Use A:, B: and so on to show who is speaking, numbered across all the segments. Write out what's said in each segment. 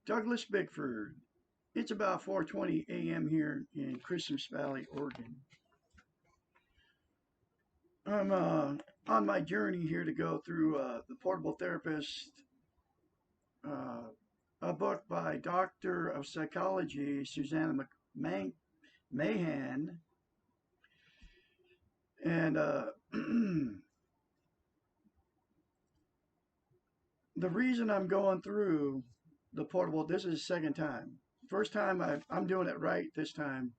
A: Douglas Bickford. It's about 4:20 a.m. here in Christmas Valley, Oregon. I'm on my journey here to go through The Portable Therapist, uh, a book by Doctor of Psychology Susanna Mahan. And the reason I'm going through the portable, this is the second time. First time I'm doing it right this time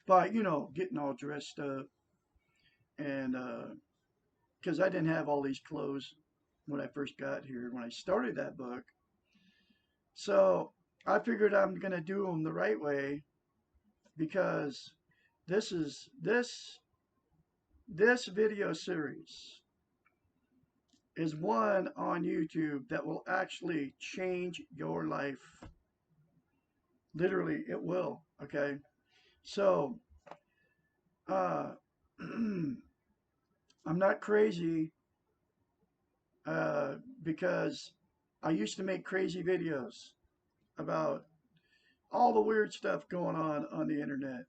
A: by, getting all dressed up and because I didn't have all these clothes when I first got here when I started that book. So I figured I'm gonna do them the right way because this video series is one on YouTube that will actually change your life. Literally, it will. Okay, so uh, I'm not crazy because I used to make crazy videos about all the weird stuff going on the internet.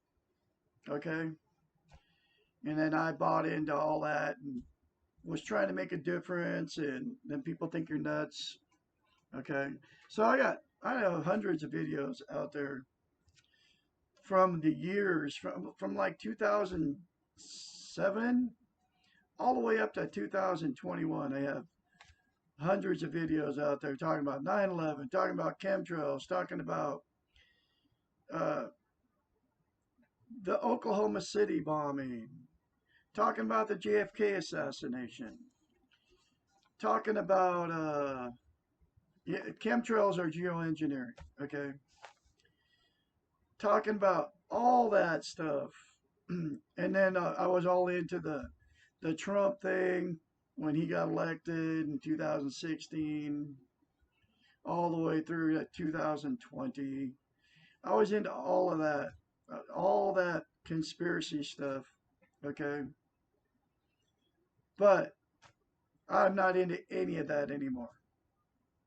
A: Okay. And then I bought into all that and was trying to make a difference. And then people think you're nuts. Okay. So I have hundreds of videos out there from the years from like 2007 all the way up to 2021. I have hundreds of videos out there talking about 9/11, talking about chemtrails, talking about uh, the Oklahoma City bombing, talking about the JFK assassination, talking about yeah, chemtrails are geoengineering, okay? Talking about all that stuff. And then I was all into the Trump thing when he got elected in 2016, all the way through to 2020. I was into all that conspiracy stuff, okay? But I'm not into any of that anymore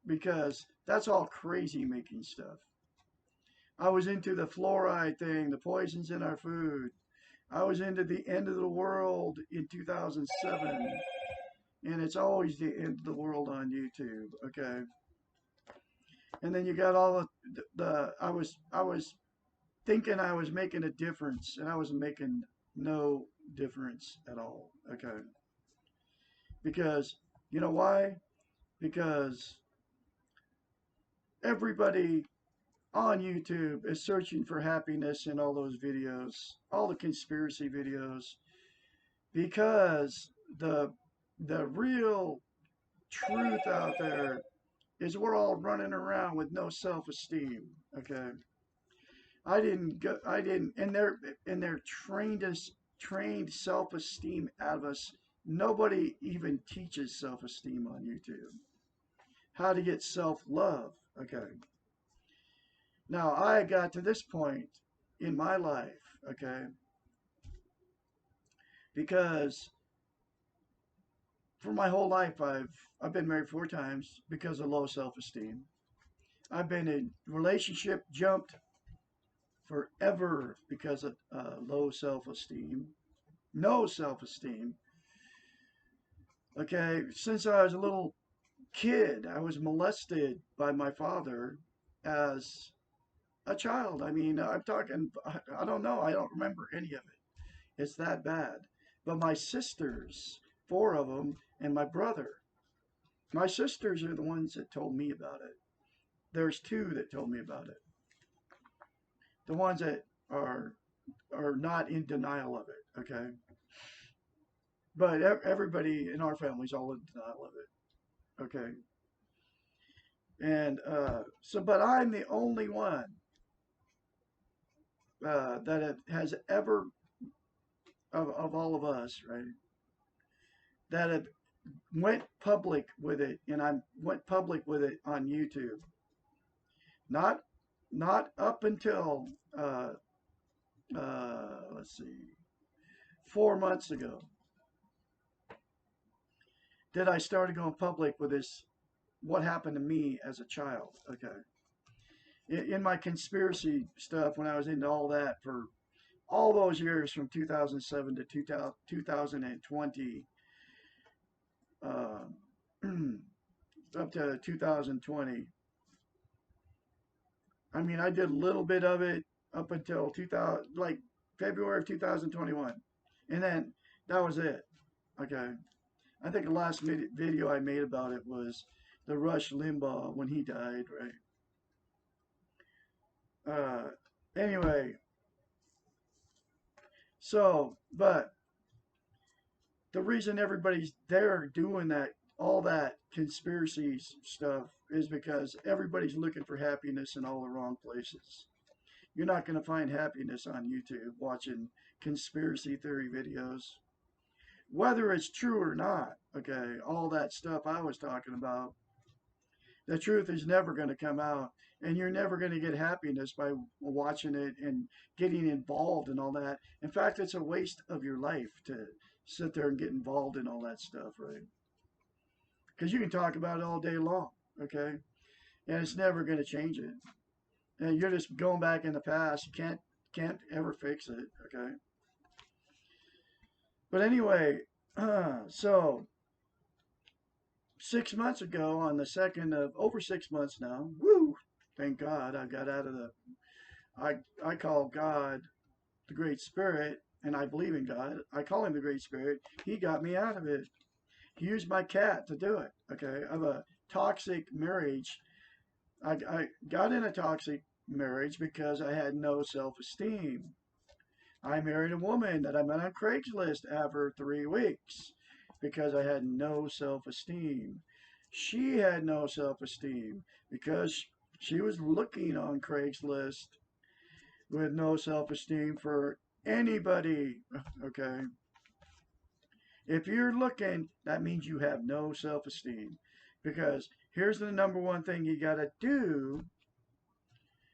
A: because that's all crazy making stuff. I was into the fluoride thing, the poisons in our food. I was into the end of the world in 2007, and it's always the end of the world on YouTube, okay? And then you got all I was thinking I was making a difference, and I was making no difference at all, okay? Because you know why? Because everybody on YouTube is searching for happiness in all those videos, all the conspiracy videos, because the real truth out there is we're all running around with no self-esteem. Okay, I didn't, and they're trained self-esteem out of us. Nobody even teaches self-esteem on YouTube. How to get self-love. Okay. Now I got to this point in my life, okay, because for my whole life I've been married 4 times because of low self-esteem. I've been in relationship jumped forever because of low self-esteem, no self-esteem. Okay, since I was a little kid, I was molested by my father as a child. I mean, I'm talking, I don't know, I don't remember any of it. It's that bad. But my sisters, 4 of them, and my sisters are the ones that told me about it. There's 2 that told me about it. The ones that are not in denial of it, okay? But everybody in our family is all in denial of it, okay? And but I'm the only one that has ever, of all of us, right, that have went public with it, and I went public with it on YouTube. Not not up until let's see, 4 months ago did I started going public with this. What happened to me as a child? Okay, in my conspiracy stuff when I was into all that for all those years from 2007 to 2020, uh, up to 2020. I mean, I did a little bit of it up until 2000, like February of 2021, and then that was it. Okay, I think the last video I made about it was the Rush Limbaugh when he died, right? Anyway, so but the reason everybody's there doing that, all that conspiracy stuff, is because everybody's looking for happiness in all the wrong places. You're not going to find happiness on YouTube watching conspiracy theory videos, whether it's true or not. Okay, all that stuff I was talking about, the truth is never going to come out, and you're never going to get happiness by watching it and getting involved in all that. In fact, it's a waste of your life to sit there and get involved in all that stuff, right? Because you can talk about it all day long, okay, and it's never going to change it, and you're just going back in the past. You can't ever fix it, okay. But anyway, so 6 months ago, on the second of over 6 months now, woo, thank God I got out of the, I call God the Great Spirit, and I believe in God. I call him the Great Spirit. He got me out of it. He used my cat to do it. Okay, of a toxic marriage. I got in a toxic marriage because I had no self-esteem. I married a woman that I met on Craigslist after 3 weeks because I had no self-esteem. She had no self-esteem because she was looking on Craigslist with no self-esteem for anybody. Okay. If you're looking, that means you have no self-esteem. Because here's the number one thing you got to do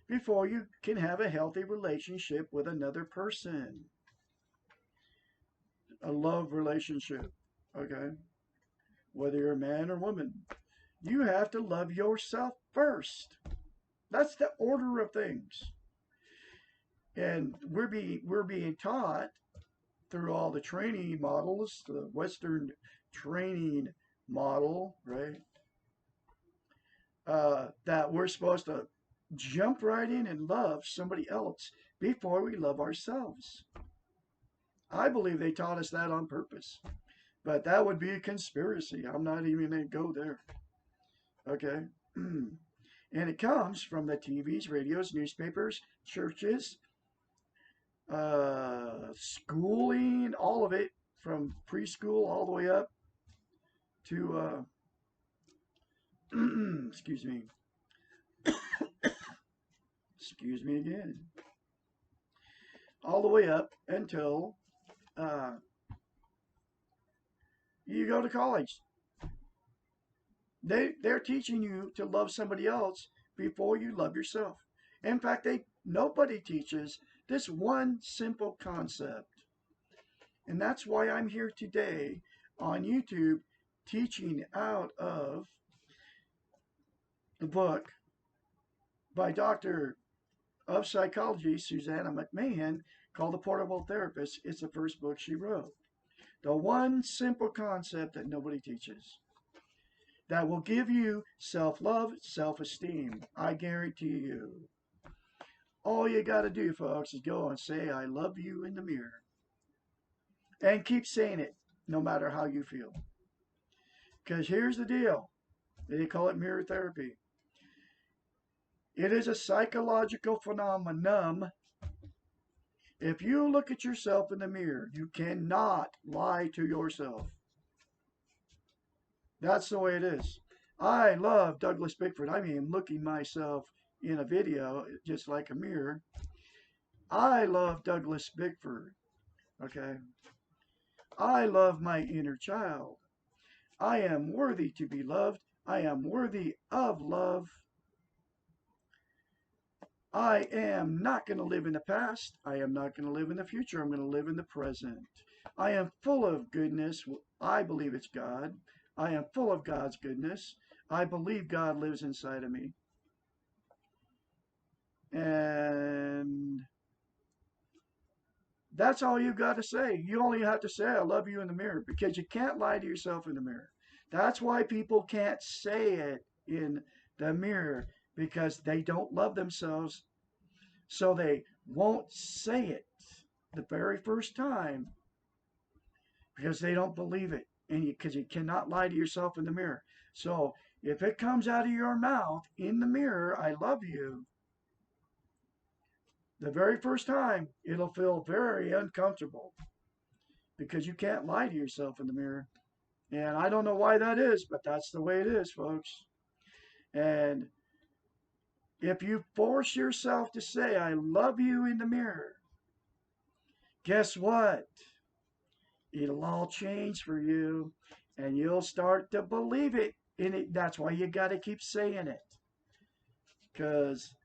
A: before you can have a healthy relationship with another person, a love relationship. Okay. Whether you're a man or woman, you have to love yourself first. That's the order of things. And we're being taught through all the training models, the Western training model, right? That we're supposed to jump right in and love somebody else before we love ourselves. I believe they taught us that on purpose, but that would be a conspiracy. I'm not even going to go there. Okay. And it comes from the TVs, radios, newspapers, churches, schooling, all of it, from preschool all the way up to, excuse me, excuse me again, all the way up until uh, you go to college. They're teaching you to love somebody else before you love yourself. In fact, nobody teaches this one simple concept. And that's why I'm here today on YouTube teaching out of the book by Dr. of Psychology, Susanna McMahon, called The Portable Therapist. It's the first book she wrote. The one simple concept that nobody teaches that will give you self-love, self-esteem. I guarantee you. All you got to do, folks, is go and say, I love you in the mirror. And keep saying it, no matter how you feel. Because here's the deal. They call it mirror therapy. It is a psychological phenomenon. If you look at yourself in the mirror, you cannot lie to yourself. That's the way it is. I love Douglas Bickford. I mean, looking myself in a video, just like a mirror. I love Douglas Bickford. Okay. I love my inner child. I am worthy to be loved. I am worthy of love. I am not going to live in the past. I am not going to live in the future. I'm going to live in the present. I am full of goodness. I believe it's God. I am full of God's goodness. I believe God lives inside of me. And that's all you got to say. You only have to say, I love you in the mirror, because you can't lie to yourself in the mirror. That's why people can't say it in the mirror, because they don't love themselves. So they won't say it the very first time because they don't believe it. And because you cannot lie to yourself in the mirror. So if it comes out of your mouth in the mirror, I love you, the very first time, it'll feel very uncomfortable because you can't lie to yourself in the mirror. And I don't know why that is, but that's the way it is, folks. And if you force yourself to say, I love you in the mirror, guess what? It'll all change for you and you'll start to believe it. And that's why you got to keep saying it. Because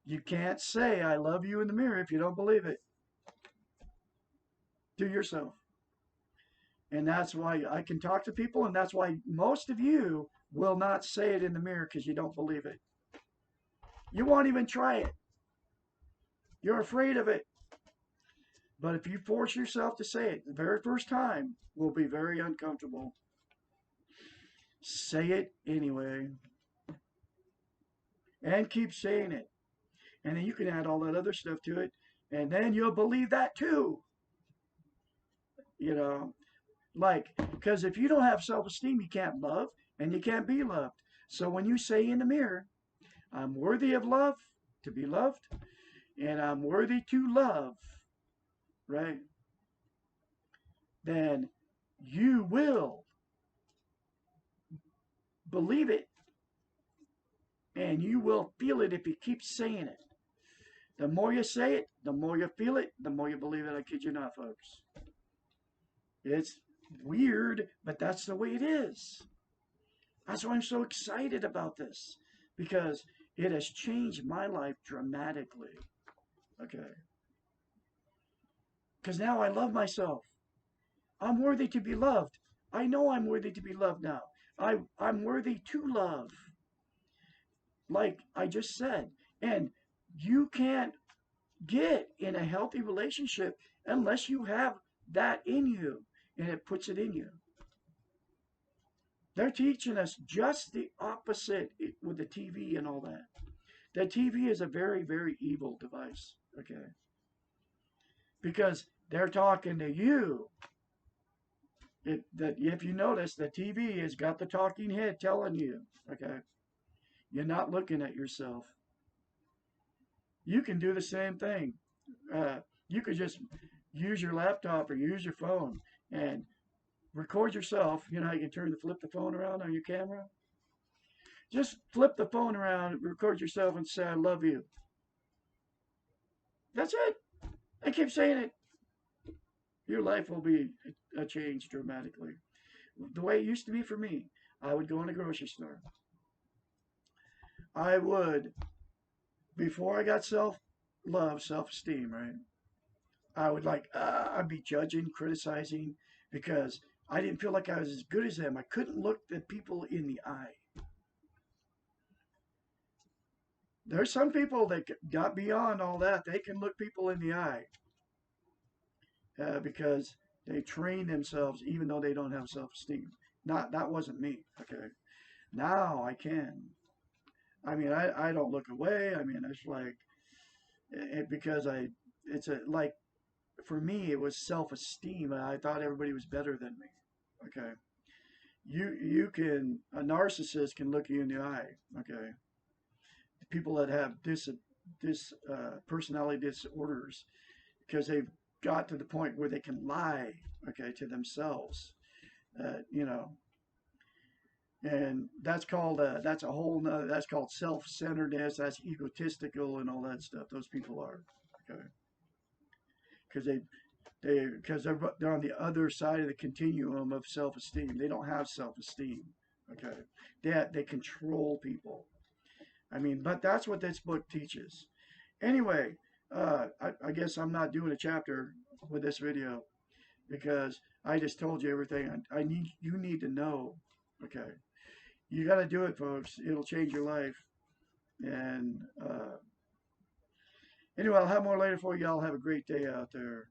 A: you can't say, I love you in the mirror if you don't believe it to yourself. And that's why I can talk to people, and that's why most of you will not say it in the mirror because you don't believe it. You won't even try it. You're afraid of it. But if you force yourself to say it the very first time, will be very uncomfortable. Say it anyway. And keep saying it. And then you can add all that other stuff to it. And then you'll believe that too. You know, like, because if you don't have self esteem, you can't love and you can't be loved. So when you say in the mirror, I'm worthy of love, to be loved, and I'm worthy to love, right? Then you will believe it and you will feel it if you keep saying it. The more you say it, the more you feel it, the more you believe it. I kid you not, folks. It's weird, but that's the way it is. That's why I'm so excited about this, because it has changed my life dramatically. Okay. Because now I love myself. I'm worthy to be loved. I know I'm worthy to be loved now. I'm worthy to love, like I just said. And you can't get in a healthy relationship unless you have that in you and it puts it in you. They're teaching us just the opposite with the TV and all that. The TV is a very, very evil device, okay? Because they're talking to you. If you notice, the TV has got the talking head telling you, okay? You're not looking at yourself. You can do the same thing. You could just use your laptop or use your phone and record yourself. You know how you can flip the phone around on your camera? Just flip the phone around, record yourself, and say, I love you. That's it. I keep saying it. Your life will be changed dramatically. The way it used to be for me, I would go in a grocery store. I would, before I got self-love, self-esteem, right? I would I'd be judging, criticizing, because I didn't feel like I was as good as them. I couldn't look the people in the eye. There's some people that got beyond all that. They can look people in the eye because they train themselves, even though they don't have self-esteem. Not that wasn't me. Okay, now I can. I mean, I don't look away. I mean, it's like because it's a like for me it was self-esteem. I thought everybody was better than me. Okay, you can a narcissist can look you in the eye. Okay, people that have this personality disorders because they've got to the point where they can lie, okay, to themselves, you know, and that's a whole nother, that's called self-centeredness, that's egotistical and all that stuff. Those people are, okay, because they're on the other side of the continuum of self-esteem. They don't have self-esteem, okay. They control people. I mean, but that's what this book teaches. Anyway, I guess I'm not doing a chapter with this video because I just told you everything you need to know. Okay, you got to do it, folks. It'll change your life, and Anyway, I'll have more later for you. Y'all have a great day out there.